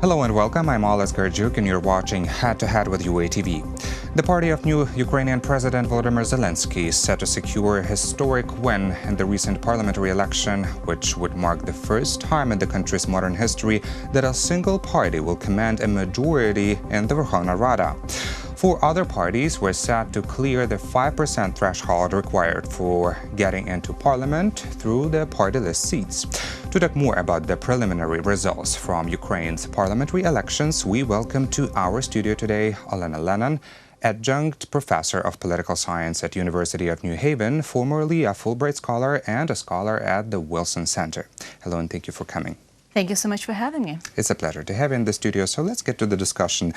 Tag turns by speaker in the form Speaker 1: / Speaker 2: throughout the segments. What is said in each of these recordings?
Speaker 1: Hello and welcome, I'm Oles Garjuk and you're watching Head to Head with UATV. The party of new Ukrainian President Volodymyr Zelensky is set to secure a historic win in the recent parliamentary election, which would mark the first time in the country's modern history that a single party will command a majority in the Verkhovna Rada. Four other parties were set to clear the 5% threshold required for getting into parliament through the party list seats. To talk more about the preliminary results from Ukraine's parliamentary elections, we welcome to our studio today Olena Lennon, adjunct professor of political science at University of New Haven, formerly a Fulbright scholar and a scholar at the Wilson Center. Hello and thank you for coming.
Speaker 2: Thank you so much for having me.
Speaker 1: It's a pleasure to have you in the studio. So let's get to the discussion.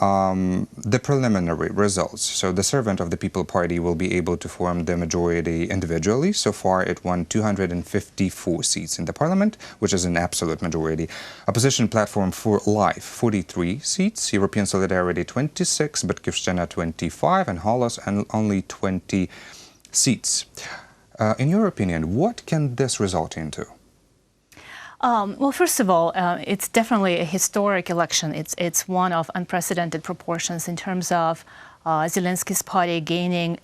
Speaker 1: The preliminary results. So the servant of the People Party will be able to form the majority individually. So far, it won 254 seats in the parliament, which is an absolute majority. Opposition platform for Life, 43 seats. European Solidarity, 26. Batkyvshchina, 25. And Holos, and only 20 seats. In your opinion, what can this result into?
Speaker 2: Well, first of all, it's definitely a historic election. It's one of unprecedented proportions in terms of Zelensky's party gaining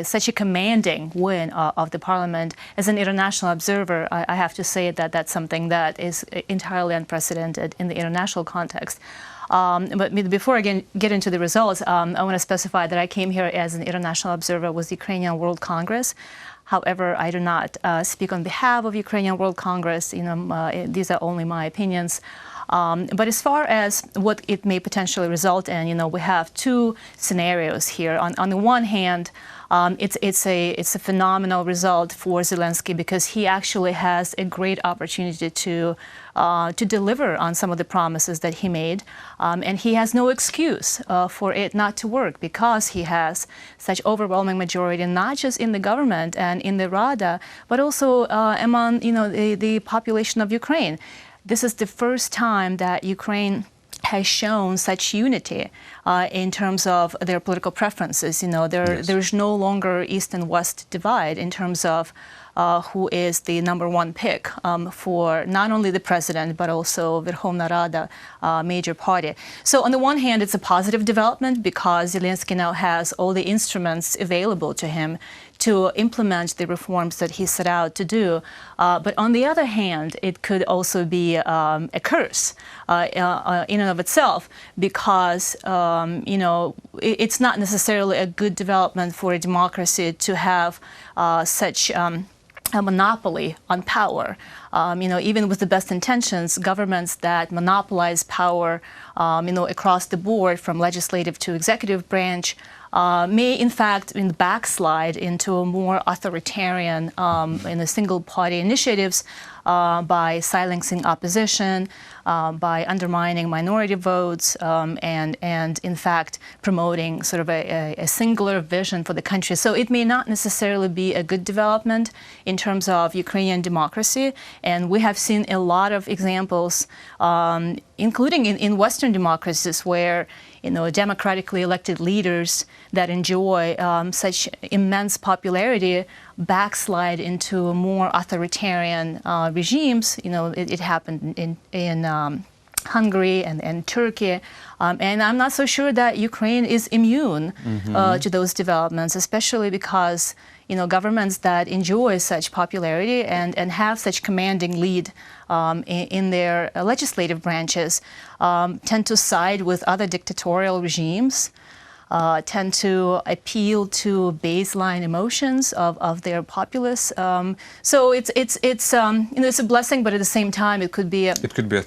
Speaker 2: such a commanding win of the parliament. As an international observer, I have to say that that's something that is entirely unprecedented in the international context. But before I get into the results, I want to specify that I came here as an international observer with the Ukrainian World Congress. However, I do not speak on behalf of Ukrainian World Congress. These are only my opinions. But as far as what it may potentially result in, we have two scenarios here. On the one hand, it's a phenomenal result for Zelensky because he actually has a great opportunity to deliver on some of the promises that he made, and he has no excuse for it not to work because he has such overwhelming majority, not just in the government and in the Rada, but also among the population of Ukraine. This is the first time that Ukraine has shown such unity in terms of their political preferences. There's no longer East and West divide in terms of who is the #1 pick for not only the president, but also Verkhovna Rada, major party. So on the one hand, it's a positive development because Zelensky now has all the instruments available to him to implement the reforms that he set out to do. But on the other hand, it could also be a curse in and of itself because, it's not necessarily a good development for a democracy to have such a monopoly on power. Even with the best intentions, governments that monopolize power, across the board from legislative to executive branch, may in fact backslide into a more authoritarian single-party initiatives by silencing opposition, by undermining minority votes, and in fact promoting sort of a singular vision for the country. So it may not necessarily be a good development in terms of Ukrainian democracy, and we have seen a lot of examples, including in Western democracies, where democratically elected leaders that enjoy such immense popularity backslide into more authoritarian regimes. It happened in Hungary and Turkey, and I'm not so sure that Ukraine is immune to those developments, especially because governments that enjoy such popularity and have such commanding lead in their legislative branches tend to side with other dictatorial regimes, tend to appeal to baseline emotions of their populace. So it's a blessing, but at the same time it could be a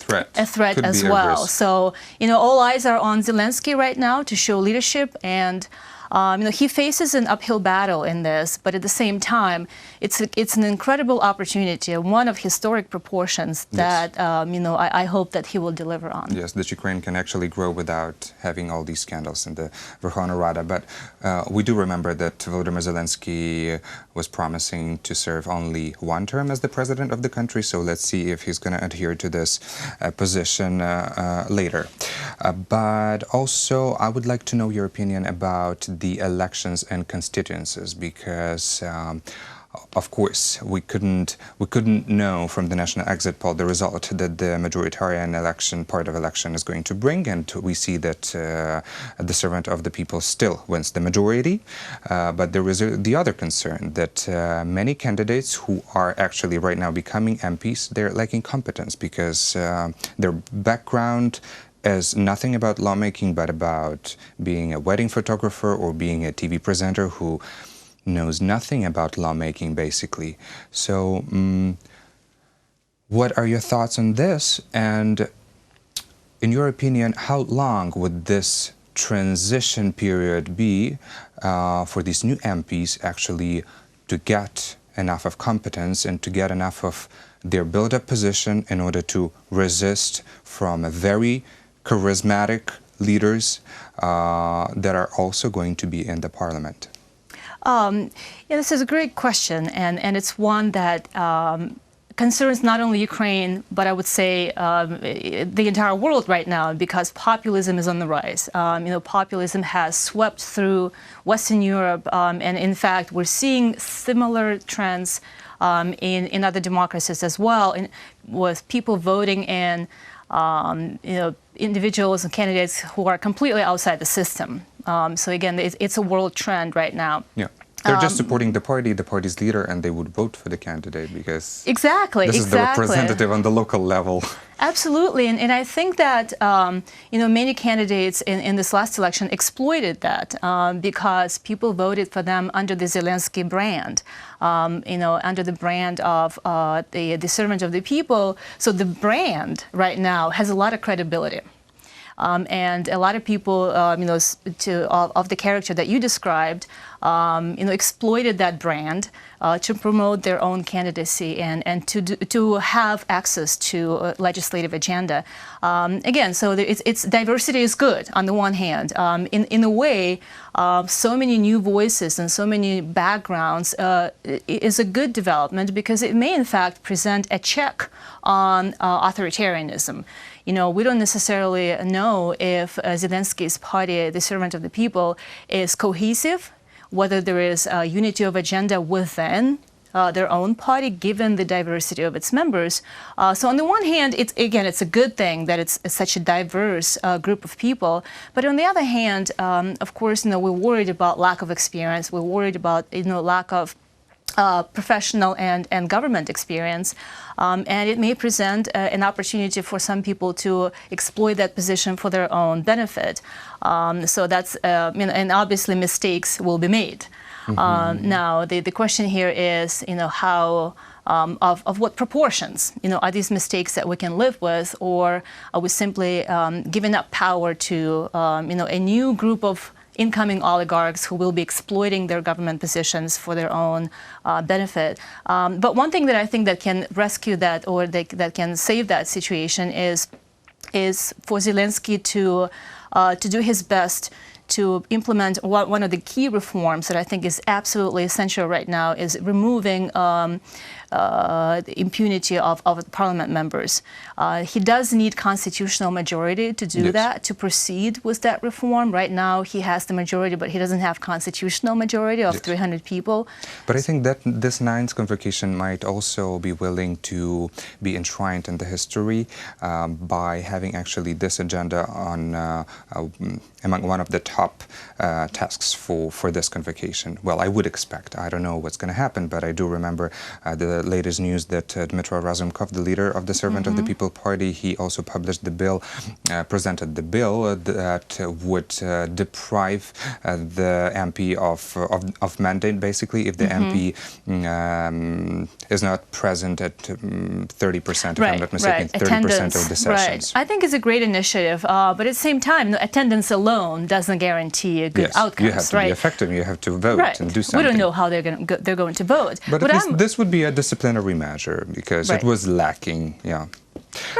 Speaker 2: threat. A threat as well. So all eyes are on Zelensky right now to show leadership, and he faces an uphill battle in this, but at the same time, it's an incredible opportunity, one of historic proportions that I hope that he will deliver on.
Speaker 1: Yes, that Ukraine can actually grow without having all these scandals in the Verkhovna Rada. But we do remember that Volodymyr Zelensky was promising to serve only one term as the president of the country. So let's see if he's going to adhere to this position later. But also, I would like to know your opinion about the elections and constituencies, because of course, we couldn't know from the national exit poll the result that the majoritarian election, part of election, is going to bring, and we see that the servant of the people still wins the majority. But there is the other concern that many candidates who are actually right now becoming MPs, they're lacking competence because their background is nothing about lawmaking, but about being a wedding photographer or being a TV presenter who knows nothing about lawmaking, basically. So what are your thoughts on this? And in your opinion, how long would this transition period be for these new MPs actually to get enough of competence and to get enough of their build-up position in order to resist from a very charismatic leaders that are also going to be in the parliament?
Speaker 2: This is a great question, and it's one that concerns not only Ukraine, but I would say the entire world right now, because populism is on the rise. Populism has swept through Western Europe, and in fact, we're seeing similar trends in other democracies as well, with people voting in individuals and candidates who are completely outside the system. So again, it's a world trend right now.
Speaker 1: Yeah. They're just supporting the party's leader, and they would vote for the candidate because this is the representative on the local level.
Speaker 2: Absolutely, and I think that many candidates in this last election exploited that because people voted for them under the Zelensky brand, under the brand of the servant of the people. So the brand right now has a lot of credibility. And a lot of people, of the character that you described, exploited that brand to promote their own candidacy and to have access to a legislative agenda. Again, so it's diversity is good on the one hand. In a way, so many new voices and so many backgrounds is a good development because it may in fact present a check on authoritarianism. We don't necessarily know if Zelensky's party, the servant of the people, is cohesive, whether there is a unity of agenda within their own party, given the diversity of its members. So on the one hand, it's a good thing that it's such a diverse group of people. But on the other hand, of course, we're worried about lack of experience. We're worried about, lack of professional and government experience, and it may present an opportunity for some people to exploit that position for their own benefit. So that's, and obviously mistakes will be made. Now, the question here is, how, of what proportions? Are these mistakes that we can live with, or are we simply giving up power to, a new group of incoming oligarchs who will be exploiting their government positions for their own benefit? But one thing that I think that can rescue that, or that can save that situation, is for Zelensky to do his best to implement one of the key reforms that I think is absolutely essential right now, is removing the impunity of parliament members. He does need constitutional majority to do that, to proceed with that reform. Right now, he has the majority, but he doesn't have constitutional majority of 300 people.
Speaker 1: But I think that this ninth convocation might also be willing to be enshrined in the history by having actually this agenda on among one of the top tasks for this convocation. Well, I would expect. I don't know what's going to happen, but I do remember the latest news that Dmytro Razumkov, the leader of the Servant of the People Party, he also published the bill, presented the bill that would deprive the MP of mandate, basically, if the MP is not present at 30%, if I'm not mistaken, 30% of the sessions.
Speaker 2: I think it's a great initiative, but at the same time, attendance alone doesn't guarantee a good outcome.
Speaker 1: You have to be effective, you have to vote and do something.
Speaker 2: We don't know how they're going to vote.
Speaker 1: But at least this would be a disciplinary measure, because it was lacking,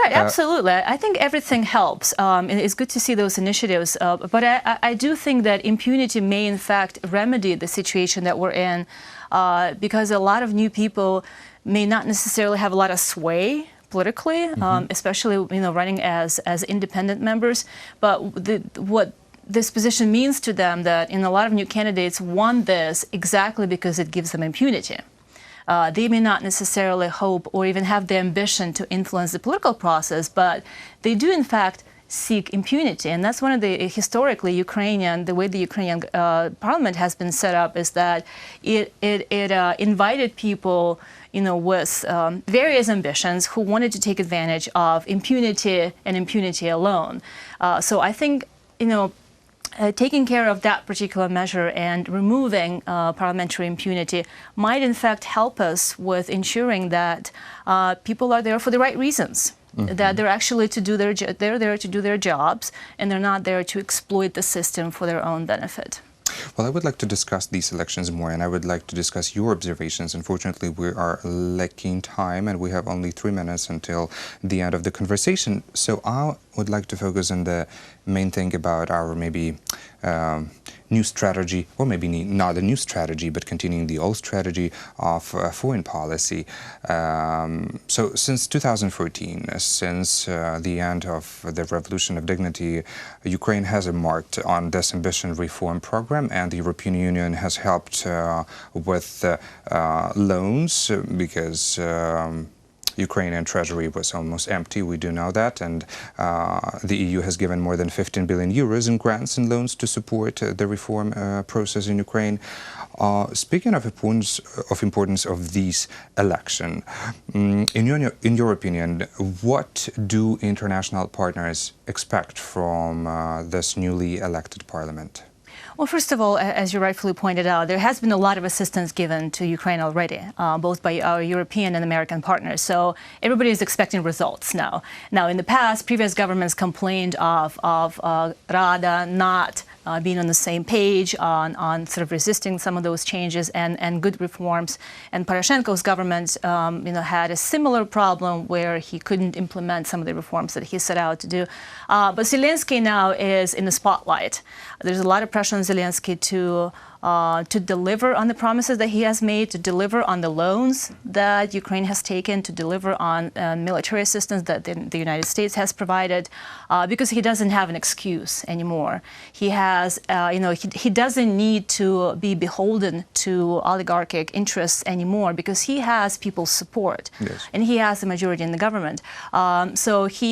Speaker 2: Right, absolutely. I think everything helps. And it's good to see those initiatives. But I do think that impunity may, in fact, remedy the situation that we're in, because a lot of new people may not necessarily have a lot of sway politically, especially running as independent members. But what this position means to them, that a lot of new candidates want this exactly because it gives them impunity. They may not necessarily hope or even have the ambition to influence the political process, but they do, in fact, seek impunity. And that's one of the historically the way the Ukrainian parliament has been set up is that it invited people, with various ambitions who wanted to take advantage of impunity and impunity alone. So I think, taking care of that particular measure and removing parliamentary impunity might in fact help us with ensuring that people are there for the right reasons. That they're actually they're there to do their jobs, and they're not there to exploit the system for their own benefit.
Speaker 1: Well, I would like to discuss these elections more, and I would like to discuss your observations. Unfortunately, we are lacking time, and we have only 3 minutes until the end of the conversation. So I would like to focus on the main thing about our maybe new strategy, or maybe not a new strategy, but continuing the old strategy of foreign policy. So since 2014, since the end of the Revolution of Dignity, Ukraine has embarked on this ambition reform program, and the European Union has helped with loans because Ukrainian treasury was almost empty, we do know that, and the EU has given more than 15 billion euros in grants and loans to support the reform process in Ukraine. Speaking of importance of these elections, in your opinion, what do international partners expect from this newly elected parliament?
Speaker 2: Well, first of all, as you rightfully pointed out, there has been a lot of assistance given to Ukraine already, both by our European and American partners. So everybody is expecting results now. Now, in the past, previous governments complained of Rada not being on the same page on sort of resisting some of those changes and good reforms. And Poroshenko's government, had a similar problem where he couldn't implement some of the reforms that he set out to do. But Zelensky now is in the spotlight. There's a lot of pressure on Zelensky to deliver on the promises that he has made, to deliver on the loans that Ukraine has taken, to deliver on military assistance that the United States has provided, because he doesn't have an excuse anymore. He has, he doesn't need to be beholden to oligarchic interests anymore because he has people's support,
Speaker 1: yes,
Speaker 2: and he has the majority in the government. So he,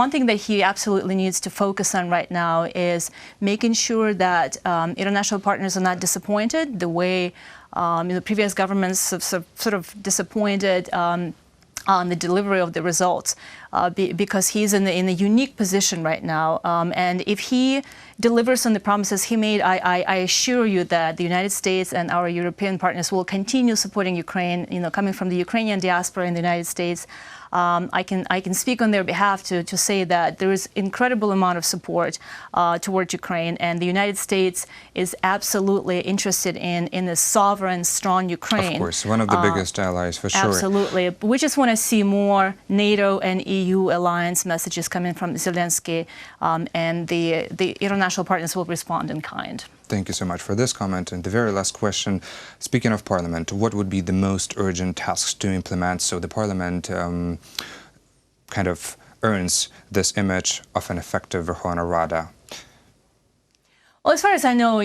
Speaker 2: one thing that he absolutely needs to focus on right now is making sure that international partners are not disappointed the way the previous governments have sort of disappointed on the delivery of the results, because he's in a unique position right now. And if he delivers on the promises he made, I assure you that the United States and our European partners will continue supporting Ukraine, coming from the Ukrainian diaspora in the United States. I can speak on their behalf to say that there is incredible amount of support towards Ukraine, and the United States is absolutely interested in a sovereign, strong Ukraine.
Speaker 1: Of course, one of the biggest allies, for sure.
Speaker 2: Absolutely. We just want to see more NATO and EU alliance messages coming from Zelensky, and the international partners will respond in kind.
Speaker 1: Thank you so much for this comment. And the very last question, speaking of Parliament, what would be the most urgent tasks to implement so the Parliament kind of earns this image of an effective Verkhovna Rada?
Speaker 2: Well, as far as I know,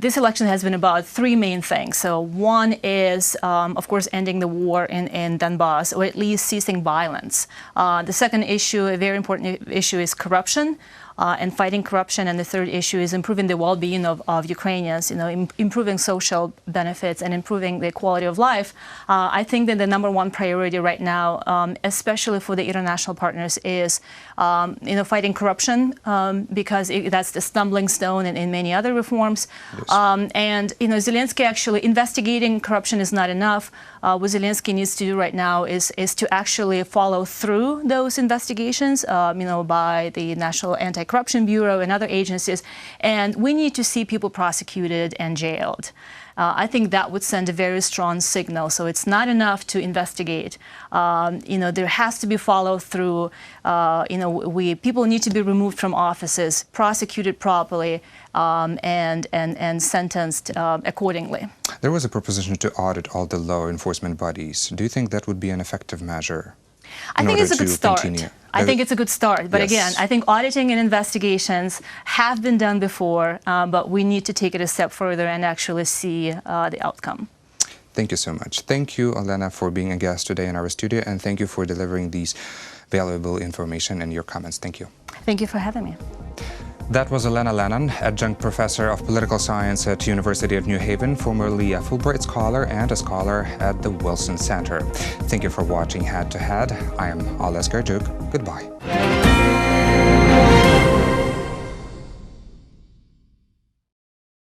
Speaker 2: this election has been about 3 main things. So one is, of course, ending the war in Donbass, or at least ceasing violence. The second issue, a very important issue, is corruption. And fighting corruption, and the third issue is improving the well-being of Ukrainians, improving social benefits and improving the quality of life. I think that the #1 priority right now, especially for the international partners, is fighting corruption, because that's the stumbling stone in many other reforms.
Speaker 1: Yes.
Speaker 2: And Zelensky actually investigating corruption is not enough. What Zelensky needs to do right now is to actually follow through those investigations, by the National Anti-Corruption Bureau and other agencies, and we need to see people prosecuted and jailed. I think that would send a very strong signal. So it's not enough to investigate. There has to be follow through. People need to be removed from offices, prosecuted properly, and sentenced accordingly.
Speaker 1: There was a proposition to audit all the law enforcement bodies. Do you think that would be an effective measure?
Speaker 2: I think it's a good start.
Speaker 1: Continue?
Speaker 2: I think it's a good start. But
Speaker 1: yes,
Speaker 2: again, I think auditing and investigations have been done before, but we need to take it a step further and actually see the outcome.
Speaker 1: Thank you so much. Thank you, Olena, for being a guest today in our studio, and thank you for delivering these valuable information and your comments. Thank you.
Speaker 2: Thank you for having me.
Speaker 1: That was Olena Lennon, adjunct professor of political science at University of New Haven, formerly a Fulbright scholar and a scholar at the Wilson Center. Thank you for watching Head to Head. I am Olena Lennon. Goodbye.